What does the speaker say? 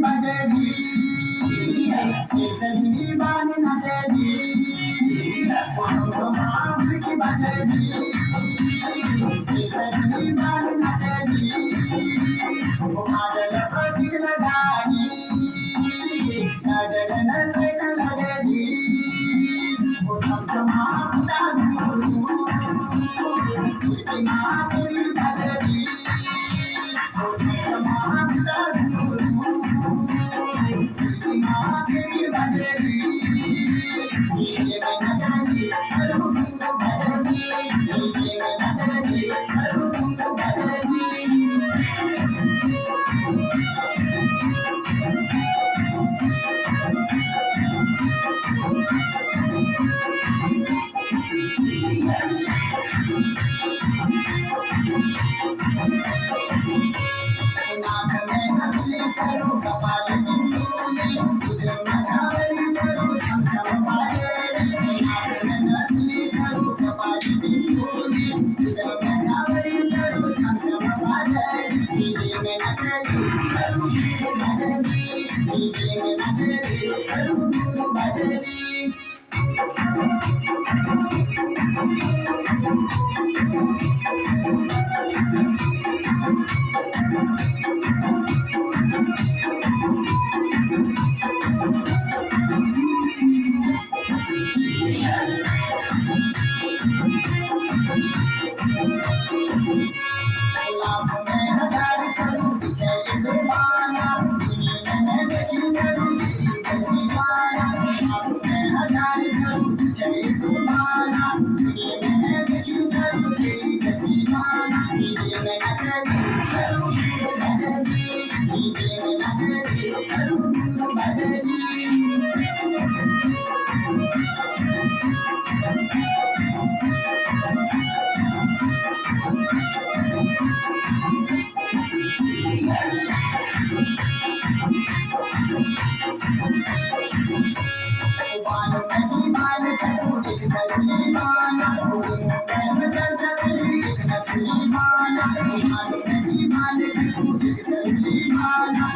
बजेगी केसरी बान नचेगी माफ की बजेगी केसरी बान नचेगी काजल पटिक लगाई नजर नजर लगेगी वो चमचमा सरू कपाल बिंदुले तुझे मचावली सरू छमछम बाजेली नथली सरू कपाल बिंदुले तुझे मचावली सरू छमछम बाजेली डीजे में नचली सरू बजेली डीजे में नचली सरू बजेली लाख में हजार सरू पीछे दीवाना दुनिया में देखी सरू तेरी जैसी माया लाख में हजार सरू पीछे दीवाना दुनिया में देखी सरू तेरी जैसी माया डीजे में नचली सरू बजेगी डीजे में नचली सरू बजेगी बाल नहीं बाल चलू एक सरी माना गरम चल चली एक नथली माना बाल नहीं बाल चलू एक सरी माना